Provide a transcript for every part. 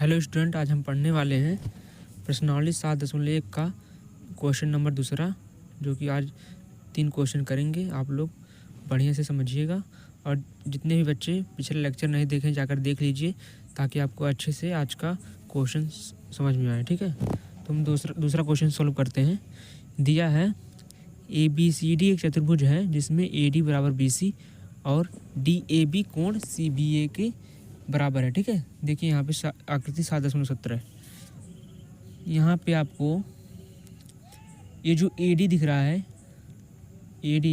Hello student, आज हम पढ़ने वाले हैं प्रश्नावली 7.1 का क्वेश्चन नंबर दूसरा, जो कि आज 3 क्वेश्चन करेंगे। आप लोग बढ़िया से समझिएगा और जितने भी बच्चे पिछले लेक्चर नहीं देखें जाकर देख लीजिए, ताकि आपको अच्छे से आज का क्वेश्चन समझ में आए। ठीक है, तो हम दूसरा क्वेश्चन सॉल्व करते हैं। दिया है ABCD एक चतुर्भुज है जिसमें AD बराबर BC और DAB कोण CBA के बराबर है। ठीक है, देखिए यहाँ पे आकृति 7.17। यहाँ पे आपको ये जो AD दिख रहा है, AD,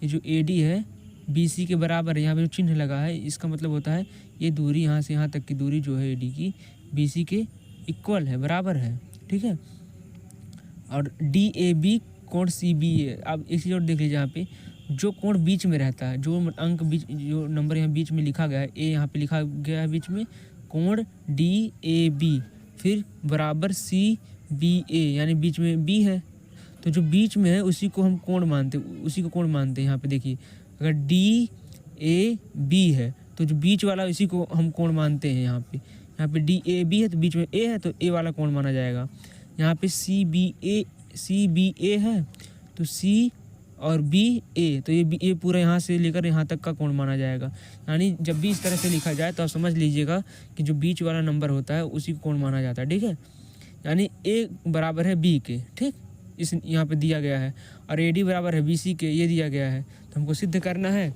ये जो AD है BC के बराबर है। यहाँ पे जो चिन्ह लगा है इसका मतलब होता है ये दूरी यहाँ से यहाँ तक की दूरी जो है AD की BC के इक्वल है, बराबर है। ठीक है, और DAB कोण CBA। अब एक चीज़ और देख लीजिए, यहाँ पे जो कोण बीच में रहता है, जो अंक बीच, जो नंबर यहाँ बीच में लिखा गया है, A यहाँ पे लिखा गया है बीच में, कोण DAB फिर बराबर CBA, यानी बीच में B है, तो जो बीच में है उसी को हम कोण मानते, उसी को कोण मानते हैं। यहाँ पे देखिए, अगर DAB है तो जो बीच वाला उसी को हम कोण मानते हैं। यहाँ पे DAB है तो बीच में A है तो A वाला कोण माना जाएगा। यहाँ पे CBA है तो C और BA, तो ये पूरा यहाँ से लेकर यहाँ तक का कोण माना जाएगा। यानी जब भी इस तरह से लिखा जाए तो आप समझ लीजिएगा कि जो बीच वाला नंबर होता है उसी को कोण माना जाता है। ठीक है, यानी A बराबर है B के, ठीक, इस यहाँ पे दिया गया है, और AD बराबर है BC के, ये दिया गया है। तो हमको सिद्ध करना है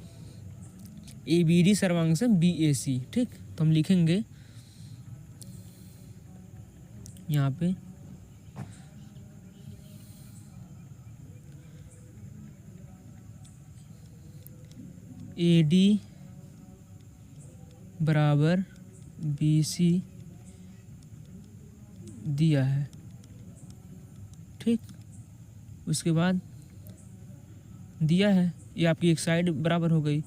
ABD सर्वांगसम BAC। ठीक, तो हम लिखेंगे यहाँ पे AD बराबर BC दिया है। ठीक, उसके बाद दिया है ये आपकी एक साइड बराबर हो गई।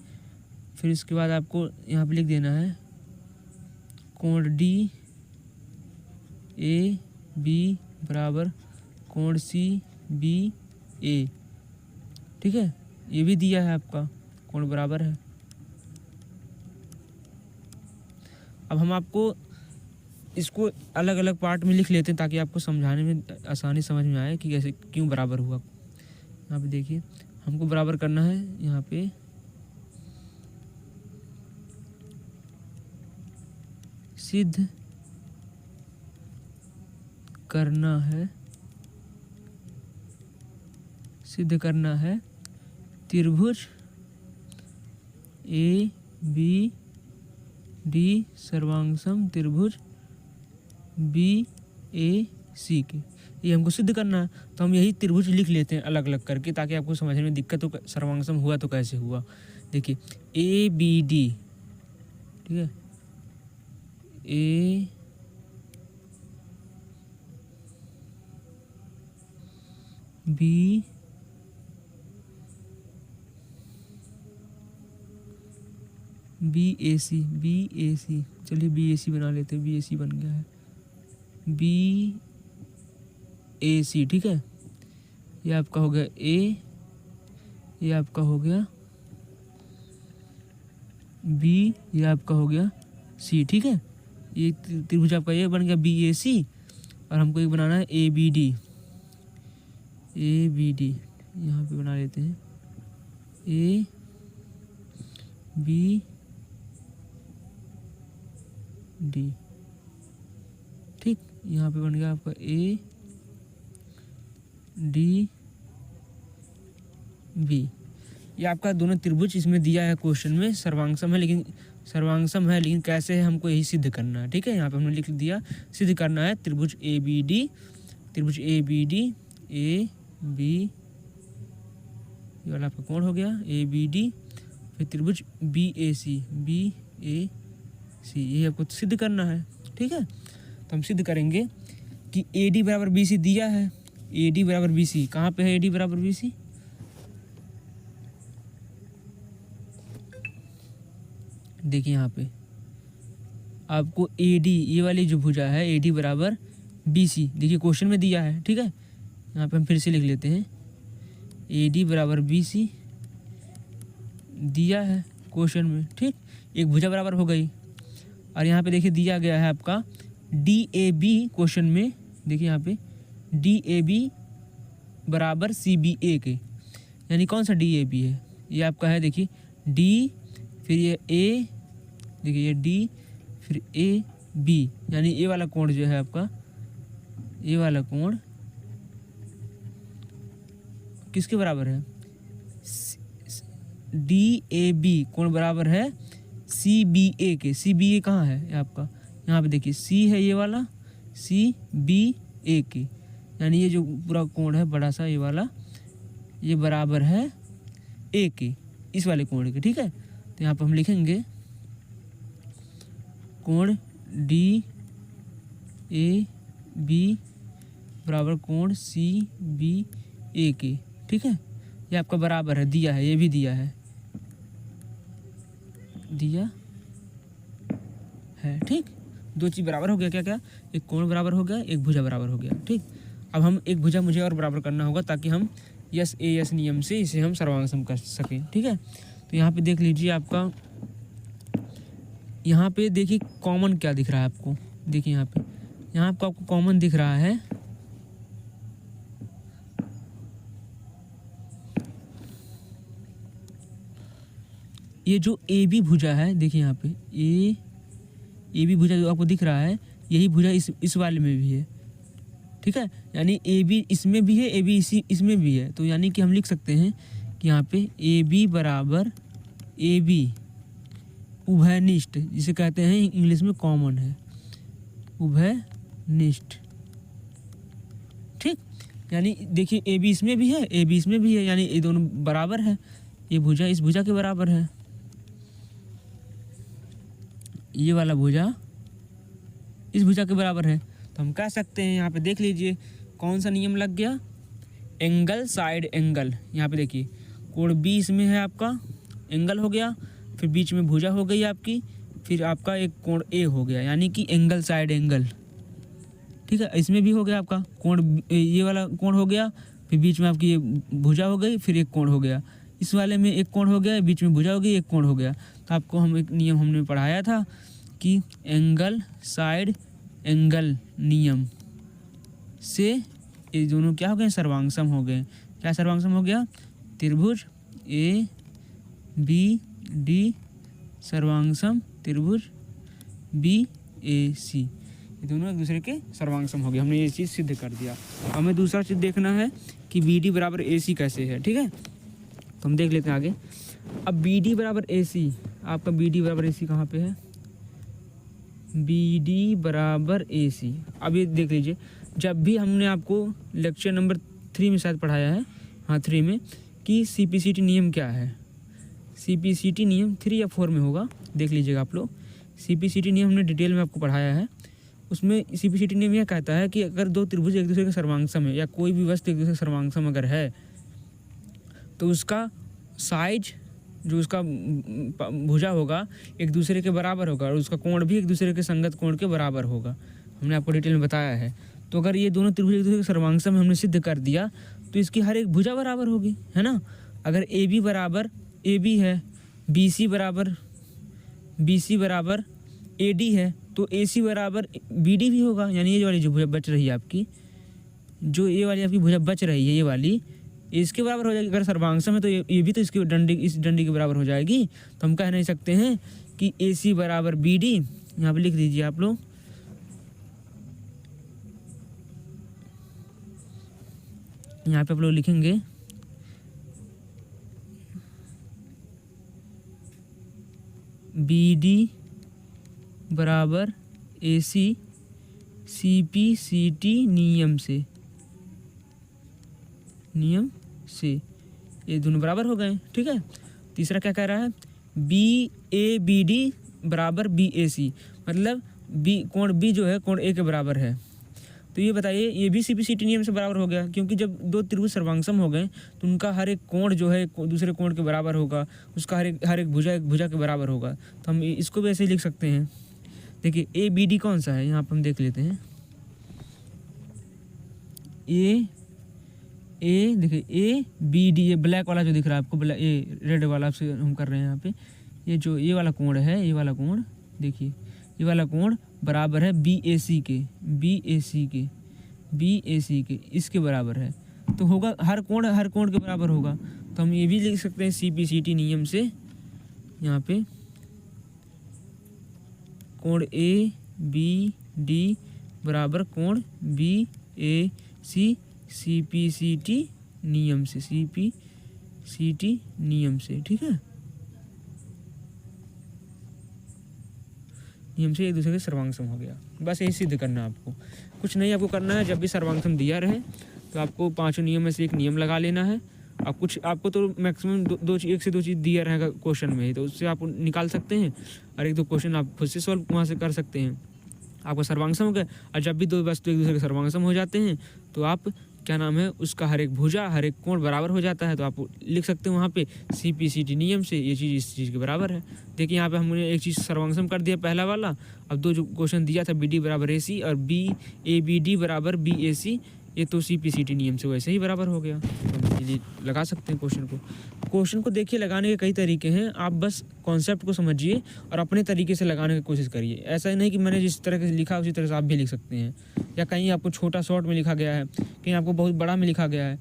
फिर इसके बाद आपको यहाँ पे लिख देना है कोण DAB बराबर कोण CBA। ठीक है, ये भी दिया है आपका, कोण बराबर है। अब हम आपको इसको अलग अलग पार्ट में लिख लेते हैं ताकि आपको समझाने में आसानी समझ में आए कि कैसे क्यों बराबर हुआ। यहाँ पे देखिए, हमको बराबर करना है, यहाँ पे सिद्ध करना है त्रिभुज ABD सर्वांगसम त्रिभुज BAC के, ये हमको सिद्ध करना है। तो हम यही त्रिभुज लिख लेते हैं अलग अलग करके, ताकि आपको समझने में दिक्कत हो, सर्वांगसम हुआ तो कैसे हुआ। देखिए ABD, ठीक है, BAC, चलिए BAC बना लेते हैं, BAC बन गया है, BAC। ठीक है, ये आपका हो गया A, ये आपका हो गया B, ये आपका हो गया C। ठीक है, ये त्रिभुज आपका ये बन गया BAC, और हमको एक बनाना है ABD। यहाँ पे बना लेते हैं ABD। ठीक, यहाँ पे बन गया आपका ADB। ये आपका दोनों त्रिभुज इसमें दिया है क्वेश्चन में, सर्वांगसम है, लेकिन कैसे है हमको यही सिद्ध करना है। ठीक है, यहाँ पे हमने लिख दिया सिद्ध करना है त्रिभुज ABD AB, ये वाला आपका कोण हो गया ABD, फिर त्रिभुज BAC, ये आपको सिद्ध करना है। ठीक है, तो हम सिद्ध करेंगे कि AD बराबर BC दिया है। AD बराबर BC कहाँ पे है? AD बराबर BC देखिए, यहाँ पे आपको AD, ये वाली जो भुजा है AD बराबर BC, देखिए क्वेश्चन में दिया है। ठीक है, यहाँ पे हम फिर से लिख लेते हैं AD बराबर BC दिया है क्वेश्चन में। ठीक, एक भुजा बराबर हो गई, और यहाँ पे देखिए दिया गया है आपका DAB क्वेश्चन में देखिए यहाँ पे DAB बराबर CBA के, यानी कौन सा DAB है, ये आपका है देखिए D, फिर ये A, देखिए ये D, फिर AB, यानी ये वाला कोण जो है आपका, ये वाला कोण किसके बराबर है, DAB कोण बराबर है CBA के। CBA कहाँ है आपका, यहाँ पे देखिए C है ये वाला, CBA के, यानी ये जो पूरा कोण है बड़ा सा ये वाला, ये बराबर है A के, इस वाले कोण के। ठीक है, तो यहाँ पर हम लिखेंगे कोण DAB बराबर कोण CBA के। ठीक है, ये आपका बराबर है, दिया है, ये भी दिया है, दिया है। ठीक, दो चीज़ बराबर हो गया, क्या क्या, एक कोण बराबर हो गया, एक भुजा बराबर हो गया। ठीक, अब हम एक भुजा मुझे और बराबर करना होगा ताकि हम यस नियम से इसे हम सर्वांगसम कर सकें। ठीक है, तो यहाँ पे देख लीजिए आपका, यहाँ पे देखिए कॉमन क्या दिख रहा है आपको, देखिए यहाँ पे, यहाँ आपको कॉमन दिख रहा है ये जो AB भुजा है, देखिए यहाँ पे AB भुजा जो आपको दिख रहा है, यही भुजा इस वाले में भी है। ठीक है, यानी AB इसमें भी है, AB इसमें भी है, तो यानी कि हम लिख सकते हैं कि यहाँ पे AB बराबर AB उभयनिष्ठ, जिसे कहते हैं इंग्लिश में कॉमन है, उभयनिष्ठ। ठीक, यानी देखिए AB इसमें भी है, AB इसमें भी है, यानी ये दोनों बराबर है, ये भुजा इस भुजा के बराबर है, ये वाला भुजा इस भुजा के बराबर है। तो हम कह सकते हैं, यहाँ पे देख लीजिए कौन सा नियम लग गया, एंगल साइड एंगल। यहाँ पे देखिए कोण B इसमें है आपका, एंगल हो गया, फिर बीच में भुजा हो गई आपकी, फिर आपका एक कोण A हो गया, यानी कि एंगल साइड एंगल। ठीक है, इसमें भी हो गया आपका कोण, ये वाला कोण हो गया, फिर बीच में आपकी ये भुजा हो गई, फिर एक कोण हो गया, इस वाले में एक कोण हो गया, बीच में भुजा हो गई, एक कोण हो गया। तो आपको हम एक नियम हमने पढ़ाया था कि एंगल साइड एंगल नियम से ये दोनों क्या हो गए, सर्वांगसम हो गए। क्या सर्वांगसम हो गया, त्रिभुज ABD सर्वांगसम त्रिभुज BAC, ये दोनों एक दूसरे के सर्वांगसम हो गए। हमने ये चीज़ सिद्ध कर दिया। हमें दूसरा चीज़ देखना है कि BD बराबर AC कैसे है। ठीक है, तो हम देख लेते हैं आगे। अब BD बराबर AC, आपका BD बराबर AC कहाँ पे है, BD बराबर AC। अब ये देख लीजिए, जब भी हमने आपको लेक्चर नंबर 3 में शायद पढ़ाया है, हाँ 3 में, कि CPCT नियम क्या है। CPCT नियम 3 या 4 में होगा, देख लीजिएगा आप लोग। CPCT नियम हमने डिटेल में आपको पढ़ाया है। उसमें CPCT नियम यह कहता है कि अगर दो त्रिभुज एक दूसरे के सर्वांगसम है, या कोई भी वस्तु एक दूसरे के सर्वांगसम अगर है, तो उसका साइज जो उसका भुजा होगा एक दूसरे के बराबर होगा, और उसका कोण भी एक दूसरे के संगत कोण के बराबर होगा। हमने आपको डिटेल में बताया है। तो अगर ये दोनों त्रिभुज एक दूसरे के सर्वांगसम में हमने सिद्ध कर दिया, तो इसकी हर एक भुजा बराबर होगी, है ना। अगर AB बराबर AB है, BC बराबर AD है, तो AC बराबर BD भी होगा। यानी ये वाली जो भुजा बच रही है आपकी, जो ये वाली आपकी भुजा बच रही है, ये वाली इसके बराबर हो जाएगी। अगर सर्वांगसम है तो ये भी तो इसकी इस डंडी के बराबर हो जाएगी। तो हम कह नहीं सकते हैं कि AC बराबर BD, यहाँ पे लिख दीजिए आप लोग, यहाँ पे आप लोग लिखेंगे BD बराबर AC CPCT नियम से ये दोनों बराबर हो गए। ठीक है, तीसरा क्या कह रहा है, BABD बराबर BAC, मतलब कोण B जो है कोण A के बराबर है। तो ये बताइए, ये भी CPCT नियम से बराबर हो गया, क्योंकि जब दो त्रिभुज सर्वांगसम हो गए तो उनका हर एक कोण जो है दूसरे कोण के बराबर होगा, उसका हर एक भुजा के बराबर होगा। तो हम इसको भी ऐसे ही लिख सकते हैं। देखिए ABD कौन सा है, यहाँ पर हम देख लेते हैं। देखिए ABD, ये ब्लैक वाला जो दिख रहा है आपको, ये रेड वाला से हम कर रहे हैं यहाँ पे। ये जो ये वाला कोण है, ये वाला कोण देखिए, ये वाला कोण बराबर है BAC के, BAC के इसके बराबर है, तो होगा हर कोण के बराबर होगा। तो हम ये भी लिख सकते हैं CPCT नियम से, यहाँ पे कोण ABD बराबर कोण BAC CPCT नियम से, CPCT नियम से, ठीक है, नियम से एक दूसरे के सर्वांगसम हो गया। बस यही सिद्ध करना है आपको, कुछ नहीं आपको करना है। जब भी सर्वांगसम दिया रहे तो आपको पांचों नियम में से एक नियम लगा लेना है। आप कुछ आपको तो मैक्सिमम एक से दो चीज़ दिया रहेगा क्वेश्चन में ही, तो उससे आप निकाल सकते हैं, और एक दो क्वेश्चन आप खुद से सॉल्व वहाँ से कर सकते हैं। आपका सर्वांगसम हो गया। और जब भी दो वस्तु एक दूसरे के सर्वांगसम हो जाते हैं तो आप क्या नाम है उसका हर एक भुजा हर एक कोण बराबर हो जाता है, तो आप लिख सकते हैं वहाँ पे CPCT नियम से ये चीज़ इस चीज़ के बराबर है। देखिए यहाँ पे हमने एक चीज़ सर्वांगसम कर दिया पहला वाला। अब दो जो क्वेश्चन दिया था BD बराबर AC और ABD बराबर BAC, ये तो CPCT नियम से वैसे ही बराबर हो गया। तो हम ये लगा सकते हैं क्वेश्चन को देखिए, लगाने के कई तरीके हैं। आप बस कॉन्सेप्ट को समझिए और अपने तरीके से लगाने की कोशिश करिए। ऐसा ही नहीं कि मैंने जिस तरह से लिखा उसी तरह से आप भी लिख सकते हैं, या कहीं आपको छोटा शॉर्ट में लिखा गया है, कहीं आपको बहुत बड़ा में लिखा गया है,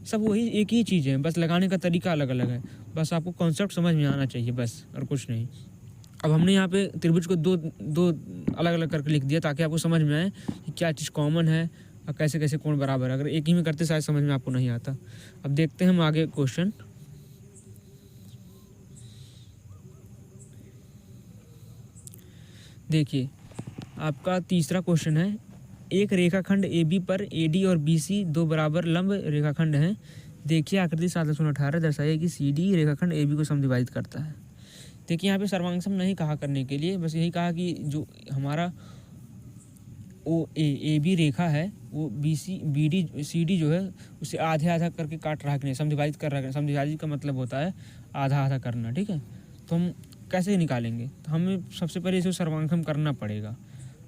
सब वही एक ही चीज़ है, बस लगाने का तरीका अलग अलग है। बस आपको कॉन्सेप्ट समझ में आना चाहिए बस, और कुछ नहीं। अब हमने यहाँ पे त्रिभुज को दो अलग अलग करके लिख दिया ताकि आपको समझ में आए कि क्या चीज़ कॉमन है और कैसे कैसे कोण बराबर है। अगर एक ही में करते शायद समझ में आपको नहीं आता। अब देखते हैं हम आगे क्वेश्चन। देखिए आपका तीसरा क्वेश्चन है, एक रेखाखंड AB पर AD और BC दो बराबर लंब रेखाखंड हैं। देखिए आकृति 7.18 दर्शाइए कि CD रेखाखंड AB को समद्विभाजित करता है। देखिए यहाँ पे सर्वांगसम नहीं कहा करने के लिए, बस यही कहा कि जो हमारा AB रेखा है वो BD CD जो है उसे आधे आधा करके काट रहा है, समद्विभाजित कर रहा है। समद्विभाजित का मतलब होता है आधा आधा करना, ठीक है। तो हम कैसे निकालेंगे, तो हमें सबसे पहले इसे सर्वांगसम करना पड़ेगा।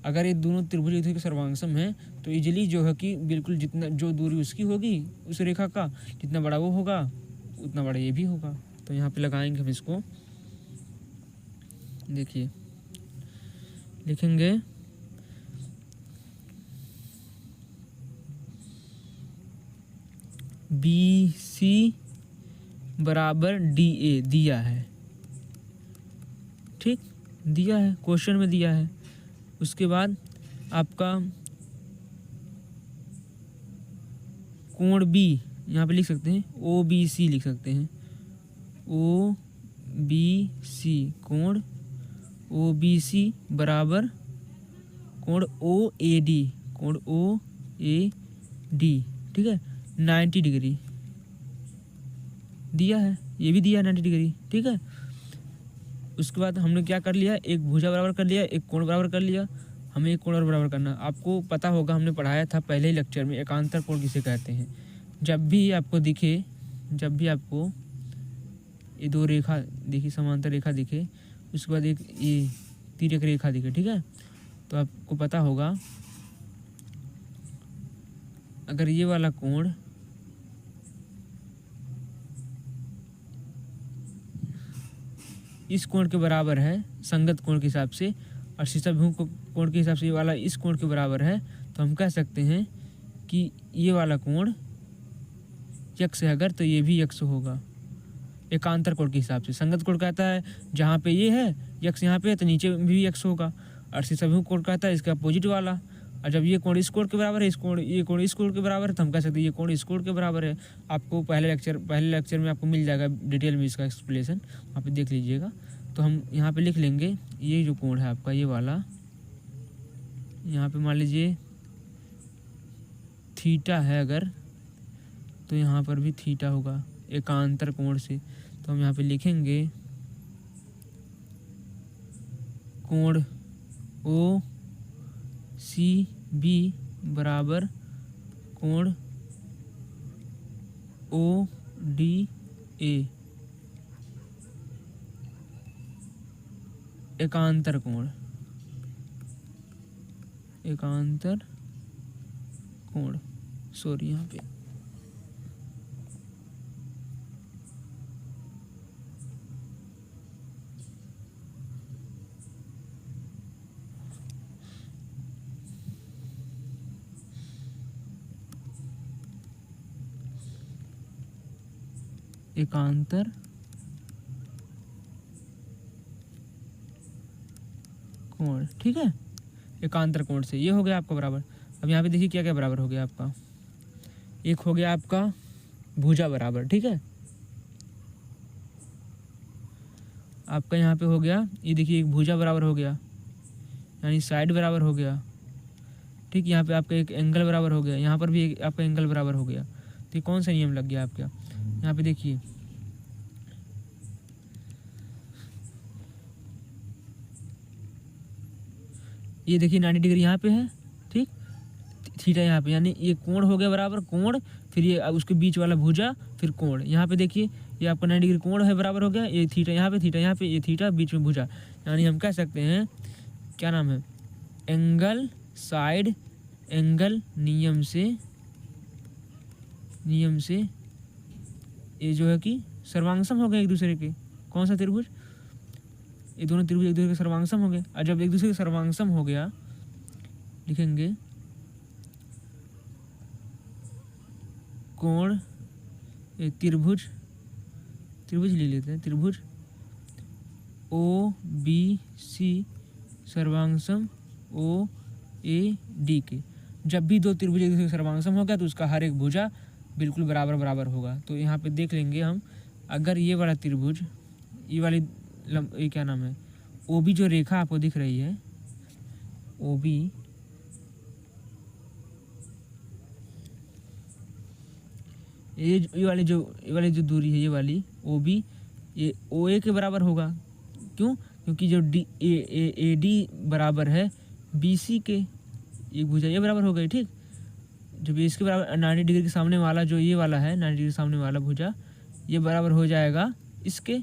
अगर ये दोनों त्रिभुज एक के सर्वांगसम है तो इजीली जो है कि बिल्कुल जितना जो दूरी उसकी होगी उस रेखा का, जितना बड़ा वो होगा उतना बड़ा ये भी होगा। तो यहाँ पे लगाएंगे हम इसको, देखिए लिखेंगे BC बराबर DA दिया है, ठीक, दिया है क्वेश्चन में दिया है। उसके बाद आपका कोण B यहाँ पे लिख सकते हैं OBC लिख सकते हैं, OBC कोण OBC बराबर कोण OAD ठीक है 90 डिग्री दिया है, ये भी दिया है 90 डिग्री, ठीक है। उसके बाद हमने क्या कर लिया, एक भुजा बराबर कर लिया, एक कोण बराबर कर लिया। हमें एक कोण और बराबर करना, आपको पता होगा हमने पढ़ाया था पहले ही लेक्चर में एकांतर कोण किसे कहते हैं। जब भी आपको दिखे, जब भी आपको ये दो रेखा दिखी, समांतर रेखा दिखे, उसके बाद एक ये तिर्यक रेखा दिखे, ठीक है, तो आपको पता होगा अगर ये वाला कोण इस कोण के बराबर है संगत कोण के हिसाब से, और शीर्षाभिमुख कोण के हिसाब से ये वाला इस कोण के बराबर है, तो हम कह सकते हैं कि ये वाला कोण यक्ष है अगर, तो ये भी यक्ष होगा एकांतर कोण के हिसाब से। संगत कोण कहता है जहाँ पे ये है यक्ष यहाँ पे है तो नीचे भी यक्ष होगा, और शीर्षाभिमुख कोण कहता है इसका अपोजिट वाला। और जब ये कोण इस कोण के बराबर है, ये कोण इस कोण के बराबर है, तो हम कह सकते हैं ये कोण इस कोण के बराबर है। आपको पहले लेक्चर में आपको मिल जाएगा डिटेल में इसका एक्सप्लेनेशन, वहाँ पे देख लीजिएगा। तो हम यहाँ पे लिख लेंगे ये जो कोण है आपका ये वाला, यहाँ पे मान लीजिए थीटा है अगर, तो यहाँ पर भी थीटा होगा एकांतर कोण से। तो हम यहाँ पे लिखेंगे कोण OCB बराबर कोण ODA एकांतर कोण सॉरी यहाँ पे एकांतर कोण, ठीक है, एकांतर कोण से, ये हो गया आपका बराबर। अब यहाँ पे देखिए क्या क्या बराबर हो गया आपका, एक हो गया आपका भुजा बराबर, ठीक है, आपका यहाँ पे हो गया, ये देखिए एक भुजा बराबर हो गया, यानी साइड बराबर हो गया, ठीक, यहाँ पे आपका एक एंगल बराबर हो गया, यहाँ पर भी एक आपका एंगल बराबर हो गया। तो ये कौन सा नियम लग गया आपका, यहाँ पे देखिए ये देखिए 90 डिग्री यहाँ पे है, ठीक, थीटा यहाँ पे, यानी ये कोण हो गया बराबर, कोण, फिर ये उसके बीच वाला भुजा, फिर कोण, यहाँ पे देखिए ये आपका 90 डिग्री कोण है बराबर हो गया, ये थीटा यहाँ पे, थीटा यहाँ पे, ये थीटा, बीच में भुजा, यानी हम कह सकते हैं क्या नाम है, एंगल साइड एंगल नियम से ये जो है कि सर्वांगसम हो गए एक दूसरे के। कौन सा त्रिभुज, ये दोनों त्रिभुज एक दूसरे के सर्वांगसम हो गए, और जब एक दूसरे के सर्वांगसम हो गया लिखेंगे कोण, त्रिभुज ले लेते हैं, त्रिभुज O B C सर्वांगसम O A D के। जब भी दो त्रिभुज एक दूसरे के सर्वांगसम हो गया तो उसका हर एक भुजा बिल्कुल बराबर बराबर होगा। तो यहाँ पे देख लेंगे हम, अगर ये वाला त्रिभुज, ये वाली ये क्या नाम है, ओ बी जो रेखा आपको दिख रही है, ओ बी, ये वाली जो दूरी है, ये वाली ओ बी, ये ओ ए के बराबर होगा। क्यों, क्योंकि जो डी ए डी बराबर है बी सी के, एक भुजा ये बराबर हो गई, ठीक, जब ये इसके बराबर 90 डिग्री के सामने वाला जो ये वाला है, 90 डिग्री के सामने वाला भुजा, ये बराबर हो जाएगा इसके,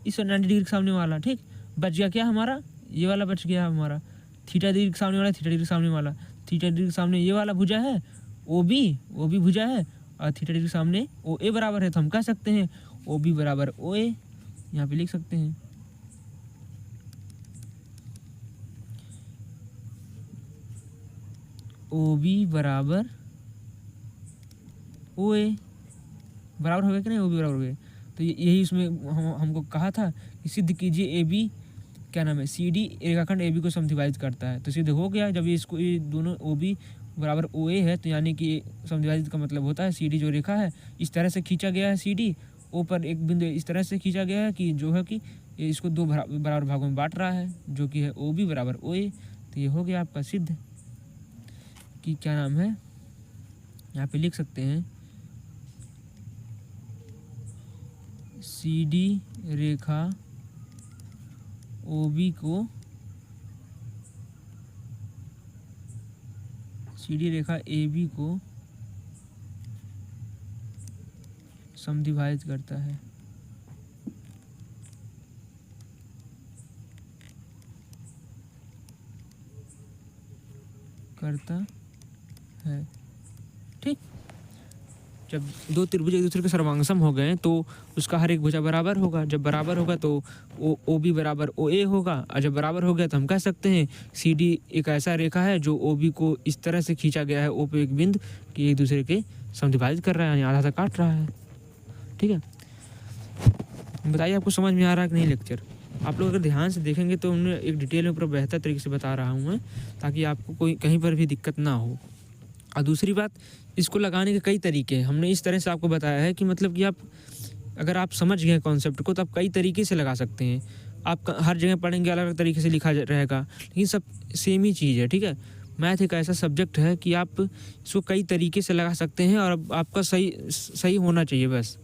इस 90 डिग्री के सामने वाला, ठीक, बच गया क्या हमारा, ये वाला बच गया हमारा, थीटा डिग्री के सामने वाला, थीटा डिग्री के सामने वाला, थीटा डिग्री के सामने ये वाला भुजा है ओ बी भुजा है, और थीटा डिग्री के सामने ओ ए बराबर है, तो हम कह सकते हैं ओ बी बराबर ओ ए, यहाँ पे लिख सकते हैं। ओ बी बराबर ओ ए, बराबर हो गया कि नहीं, ओ बी बराबर हो गया। तो यही उसमें हमको कहा था कि सिद्ध कीजिए ए बी क्या नाम है, सी डी रेखाखंड ए बी को समद्विभाजित करता है। तो सिद्ध हो गया, जब ये दोनों ओ बी बराबर ओ ए है, तो यानी कि समद्विभाजित का मतलब होता है सी डी जो रेखा है इस तरह से खींचा गया है, सी डी ओ पर एक बिंदु इस तरह से खींचा गया है कि जो है कि इसको दो बराबर भागों में बांट रहा है, जो कि है ओ बी बराबर ओ ए। तो ये हो गया आपका सिद्ध कि क्या नाम है, यहाँ पे लिख सकते हैं सी डी रेखा ओ बी को, C D Rekha A B को समद्विभाजित करता है, ठीक। जब दो त्रिभुज एक दूसरे के सर्वांगसम हो गए तो उसका हर एक भुजा बराबर होगा, जब बराबर होगा तो ओ बी बराबर ओ ए होगा, और जब बराबर हो गया तो हम कह सकते हैं सी डी एक ऐसा रेखा है जो ओ बी को इस तरह से खींचा गया है ओ पे एक बिंदु कि एक दूसरे के समद्विभाजित कर रहा है, यानी आधा काट रहा है, ठीक है। बताइए आपको समझ में आ रहा है कि नहीं लेक्चर। आप लोग अगर ध्यान से देखेंगे तो उन्हें एक डिटेल में पूरा बेहतर तरीके से बता रहा हूँ मैं, ताकि आपको कोई कहीं पर भी दिक्कत ना हो। और दूसरी बात, इसको लगाने के कई तरीके हैं, हमने इस तरह से आपको बताया है कि मतलब कि आप अगर आप समझ गए कॉन्सेप्ट को तो आप कई तरीके से लगा सकते हैं। आप हर जगह पढ़ेंगे अलग अलग तरीके से लिखा रहेगा, लेकिन सब सेम ही चीज़ है, ठीक है। मैथ एक ऐसा सब्जेक्ट है कि आप इसको कई तरीके से लगा सकते हैं और आपका सही होना चाहिए। बस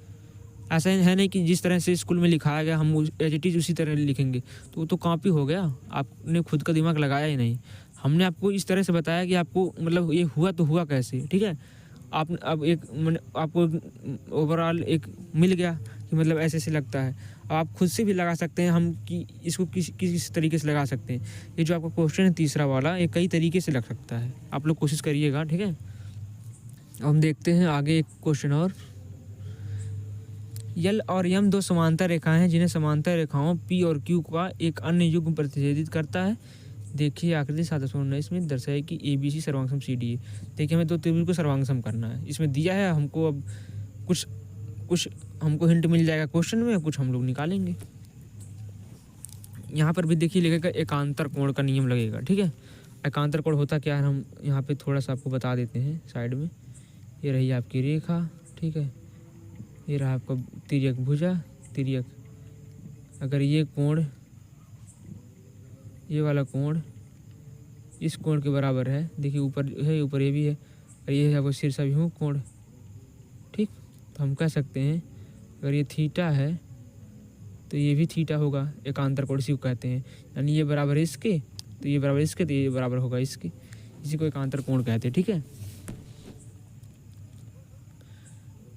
ऐसा है नहीं कि जिस तरह से स्कूल में लिखाया गया हम एज इट इज़ उसी तरह लिखेंगे, तो वो तो कॉपी हो गया, आपने खुद का दिमाग लगाया ही नहीं। हमने आपको इस तरह से बताया कि आपको मतलब ये हुआ तो हुआ कैसे, ठीक है। आप अब आपको ओवरऑल एक मिल गया कि मतलब ऐसे ऐसे लगता है। अब आप खुद से भी लगा सकते हैं हम कि इसको किस तरीके से लगा सकते हैं। ये जो आपका क्वेश्चन है तीसरा वाला, ये कई तरीके से लग सकता है, आप लोग कोशिश करिएगा, ठीक है। अब हम देखते हैं आगे एक क्वेश्चन और। यल और यम दो समांतर रेखाएं हैं जिन्हें समांतर रेखाओं पी और क्यू का एक अन्य युग्म प्रतिच्छेदित करता है। देखिए आकृति 719 में दर्शाए कि A B C सर्वांगसम C D है। देखिए हमें दो त्रिभुज को सर्वांगसम करना है, इसमें दिया है हमको। अब कुछ हमको हिंट मिल जाएगा क्वेश्चन में, कुछ हम लोग निकालेंगे। यहाँ पर भी देखिए लगेगा एकांतर कोण का नियम लगेगा, ठीक है। एकांतर कोण होता क्या है, हम यहाँ पे थोड़ा सा आपको बता देते हैं साइड में। ये रही आपकी रेखा, ठीक है। ये रहा आपका तिर्यक भुजा, तिर्यक। अगर ये कोण, ये वाला कोण इस कोण के बराबर है, देखिए ऊपर है, ऊपर ये भी है, और ये है आपको शीर्षाभिमुख कोण, ठीक। तो हम कह सकते हैं अगर ये थीटा है तो ये भी थीटा होगा, एकांतर कोण इसी को कहते हैं। यानी ये बराबर है इसके, तो ये बराबर इसके, तो ये बराबर होगा इसके, इसी को एकांतर कोण कहते हैं, ठीक है।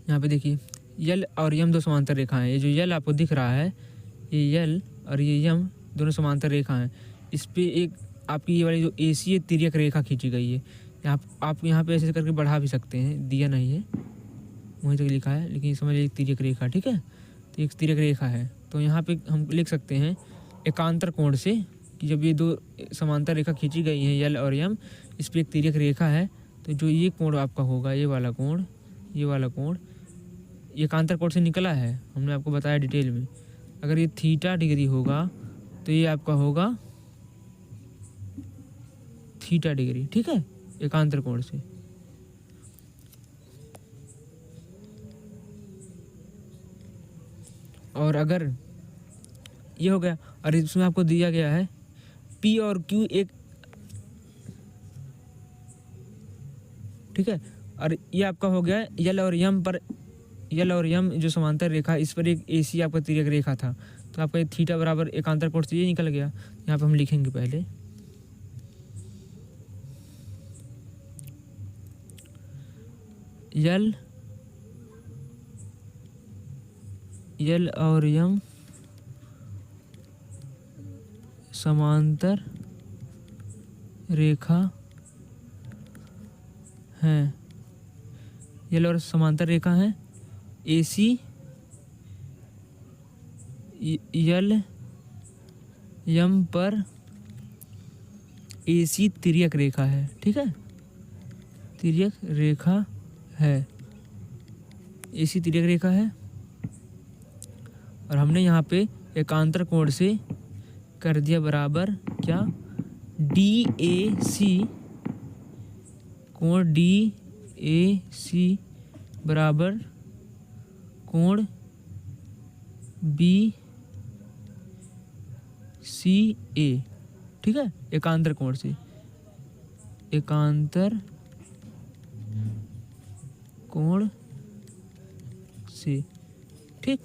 यहाँ पे देखिए यल और यम दो समांतर रेखा हैं। ये जो यल आपको दिख रहा है, ये यल और ये यम दोनों समांतर रेखा हैं। इस पे एक आपकी ये वाली जो एसीय तिर्यक रेखा खींची गई है। आप यहाँ पे ऐसे करके बढ़ा भी सकते हैं, दिया नहीं है, वहीं तक लिखा है, लेकिन समझ लीजिए तिर्यक रेखा, ठीक है। तो एक तिर्यक रेखा है, तो यहाँ पे हम लिख सकते हैं एकांतर कोण से कि जब ये दो समांतर रेखा खींची गई हैं यल और यम, इस पर एक तिर्यक रेखा है, तो जो ये कोण आपका होगा, ये वाला कोण, ये वाला कोण ये एकांतर कोण से निकला है, हमने आपको बताया डिटेल में। अगर ये थीटा डिग्री होगा तो ये आपका होगा थीटा डिग्री, ठीक है, एकांतर कोण से। और अगर ये हो गया, और इसमें आपको दिया गया है P और Q एक, ठीक है। और ये आपका हो गया यल और यम पर, यल और यम जो समांतर रेखा, इस पर एक AC आपका तिर्यक रेखा था, तो आपका ये थीटा बराबर एकांतर कोण से ये निकल गया। यहाँ पे हम लिखेंगे पहले यल और यम समांतर रेखा हैं, यल और समांतर रेखा हैं। AC यल यम पर AC तिर्यक रेखा है, ठीक है, तिर्यक रेखा है, AC तिर्यक रेखा है। और हमने यहाँ पे एकांतर कोण से कर दिया बराबर क्या, DAC, कोण DAC बराबर कोण BCA, ठीक है, एकांतर कोण से, एकांतर कोण से, ठीक।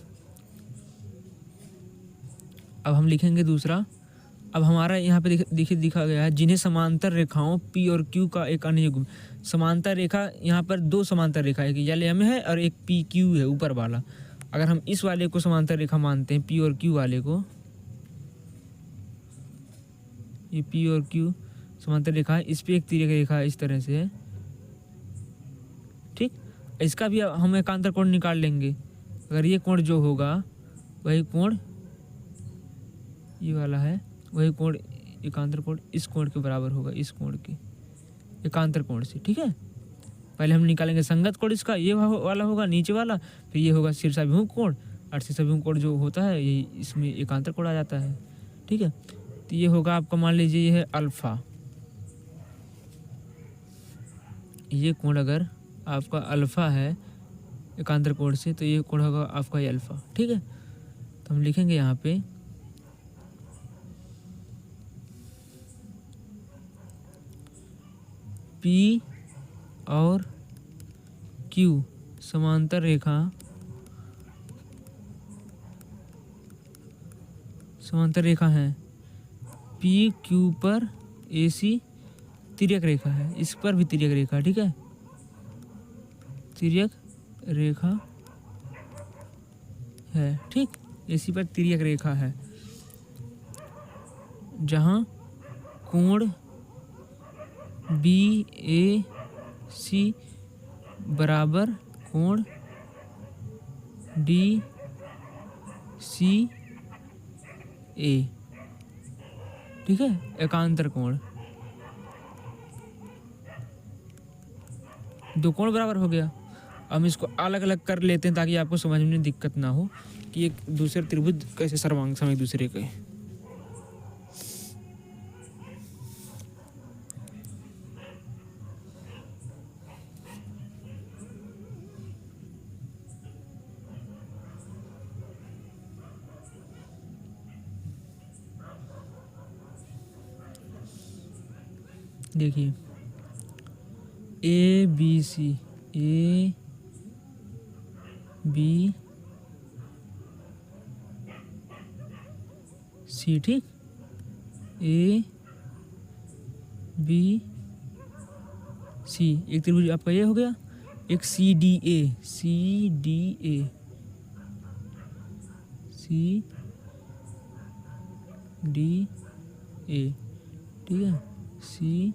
अब हम लिखेंगे दूसरा। अब हमारा यहाँ पे देखिए दिखा गया है जिन्हें समांतर रेखाओं P और Q का एक अन्य युग्म। समांतर रेखा, यहाँ पर दो समांतर रेखा, एक यल यम है और एक PQ है ऊपर वाला। अगर हम इस वाले को समांतर रेखा मानते हैं, P और Q वाले को, ये P और Q समांतर रेखा है, इस पे एक तिर्यक रेखा इस तरह से है, ठीक। इसका भी हम एकांतर कोण निकाल लेंगे। अगर ये कोण जो होगा वही कोण, ये वाला है, वही कोण एकांतर कोण इस कोण के बराबर होगा, इस कोण के एकांतर कोण से, ठीक है। पहले हम निकालेंगे संगत कोण इसका, ये वाला होगा नीचे वाला, फिर ये होगा शीर्षाभिमुख कोण, और शीर्षाभिमुख कोण जो होता है ये इसमें एकांतर कोण आ जाता है, ठीक है। तो ये होगा आपका, मान लीजिए ये है अल्फा, ये कोण अगर आपका अल्फा है एकांतर कोण से, तो ये कोण होगा आपका ये अल्फा, ठीक है। तो हम लिखेंगे यहाँ पे P और Q समांतर रेखा, समांतर रेखा है, PQ पर AC तिर्यक रेखा है, इस पर भी तिर्यक रेखा, ठीक है, तिर्यक रेखा है, ठीक। AC पर तिर्यक रेखा है, जहाँ कोण BAC बराबर कोण DCA, ठीक है, एकांतर कोण। दो कोण बराबर हो गया। हम इसको अलग अलग कर लेते हैं ताकि आपको समझने में दिक्कत ना हो कि एक दूसरे त्रिभुज कैसे सर्वांग एक दूसरे के। देखिए A B C, A B C, ठीक, ए बी सी एक त्रिभुज आपका ये हो गया। एक C D A, C D A, C D A, ठीक है, सी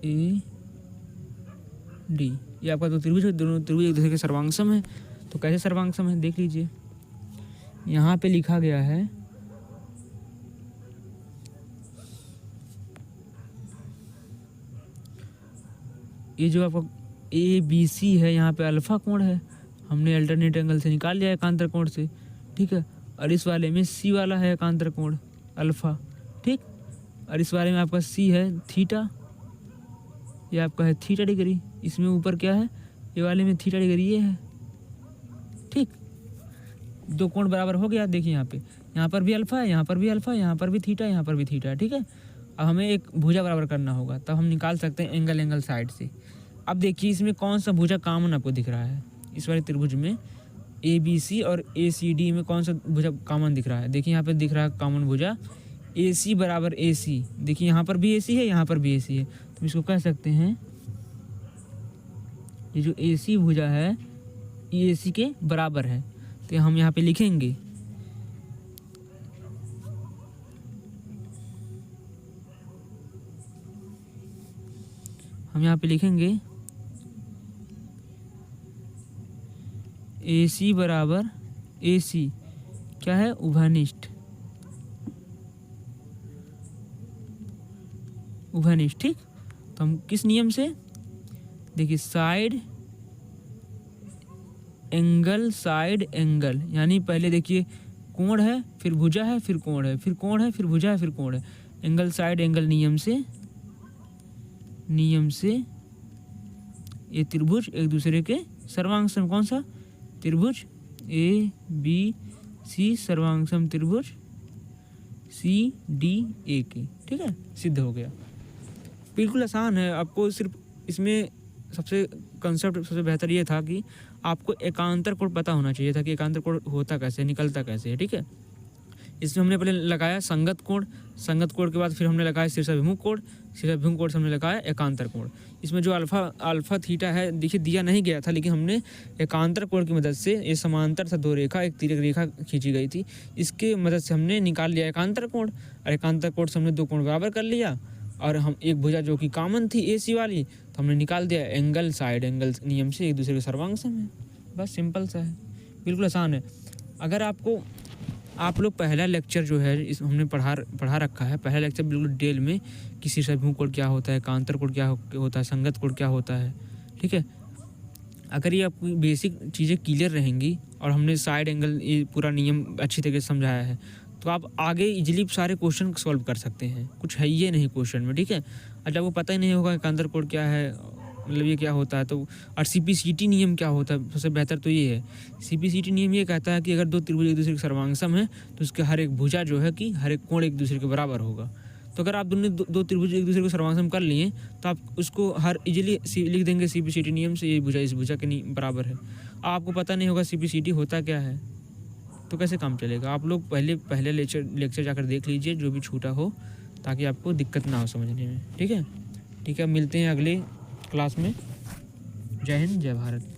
ए डी, ये आपका दो त्रिभुज है, दोनों त्रिभुज एक दूसरे के सर्वांगसम है। तो कैसे सर्वांगसम है देख लीजिए, यहाँ पे लिखा गया है ये जो आपका ए बी सी है, यहाँ पे अल्फा कोण है, हमने अल्टरनेट एंगल से निकाल लिया एकांतर कोण से, ठीक है। और इस वाले में सी वाला है एकांतर कोण अल्फा, ठीक। और इस वाले में आपका सी है थीटा, ये आपका है थीटा डिग्री। इसमें ऊपर क्या है, ये वाले में थीटा डिग्री ये है, ठीक। दो कोण बराबर हो गया। देखिए यहाँ पर भी अल्फा है, यहाँ पर भी अल्फा, यहाँ पर भी थीटा, यहाँ पर भी थीटा, ठीक है। अब हमें एक भुजा बराबर करना होगा, तब हम निकाल सकते हैं एंगल साइड से। अब देखिए इसमें कौन सा भुजा कॉमन आपको दिख रहा है, इस वाले त्रिभुज में ए बी सी और ए सी डी में कौन सा भुजा कॉमन दिख रहा है। देखिए यहाँ पे दिख रहा है कॉमन भुजा ए सी बराबर ए सी। देखिए यहाँ पर भी ए सी है, यहाँ पर भी ए सी है, तो इसको कह सकते हैं ये जो ए सी भुजा है ये ए सी के बराबर है। तो हम यहाँ पे लिखेंगे ए सी बराबर ए सी क्या है, उभयनिष्ठ, ठीक। तो हम किस नियम से, देखिए साइड एंगल, यानी पहले देखिए कोण है, फिर भुजा है, फिर कोण है, फिर कोण है, फिर भुजा है, फिर कोण है। एंगल साइड एंगल नियम से ये त्रिभुज एक दूसरे के सर्वांगसम, कौन सा त्रिभुज ए बी सी सर्वांगसम त्रिभुज सी डी ए के, ठीक है, सिद्ध हो गया। बिल्कुल आसान है। आपको सिर्फ इसमें सबसे कंसेप्ट सबसे बेहतर ये था कि आपको एकांतर कोण पता होना चाहिए था कि एकांतर कोण होता कैसे, निकलता कैसे है, ठीक है। इसमें हमने पहले लगाया संगत कोण के बाद फिर हमने लगाया शीर्षाभिमुख कोण से हमने लगाया एकांतर कोण। इसमें जो अल्फा थीटा है देखिए दिया नहीं गया था, लेकिन हमने एकांतर कोण की मदद से, ये समांतर था दो रेखा, एक तिर्यक रेखा खींची गई थी, इसके मदद से हमने निकाल लिया एकांतर कोण। और एकांतर कोण से हमने दो कोण बराबर कर लिया, और हम एक भुजा जो कि कॉमन थी ए सी वाली, तो हमने निकाल दिया एंगल साइड एंगल नियम से एक दूसरे के सर्वांगसम है। बस सिंपल सा है, बिल्कुल आसान है। अगर आप लोग पहला लेक्चर जो है इस हमने पढ़ा रखा है, पहला लेक्चर बिल्कुल डिटेल में कि शीर्षाभिमुख कोण क्या होता है, एकांतर कोण क्या होता है, संगत कोण क्या होता है, ठीक है। अगर ये आपकी बेसिक चीज़ें क्लियर रहेंगी और हमने साइड एंगल ये पूरा नियम अच्छी तरीके से समझाया है, तो आप आगे इजीली सारे क्वेश्चन सॉल्व कर सकते हैं। कुछ है ये नहीं क्वेश्चन में, ठीक है। और जब वो पता ही नहीं होगा एकांतर कोण क्या है, मतलब ये क्या होता है, तो और CPCT नियम क्या होता है, सबसे बेहतर तो ये है। CPCT नियम ये कहता है कि अगर दो त्रिभुज एक दूसरे के सर्वांगसम है तो उसके हर एक भुजा जो है कि हर एक कोण एक दूसरे के बराबर होगा। तो अगर आप दोनों दो त्रिभुज एक दूसरे को सर्वांगसम कर लिए तो आप उसको हर इजीली लिख देंगे CPCT नियम से, ये भुजा इस भुजा के बराबर है। आपको पता नहीं होगा CPCT होता क्या है तो कैसे काम चलेगा। आप लोग पहले लेक्चर जाकर देख लीजिए जो भी छूटा हो, ताकि आपको दिक्कत ना हो समझने में, ठीक है। मिलते हैं अगले क्लास में। जय हिंद, जय भारत।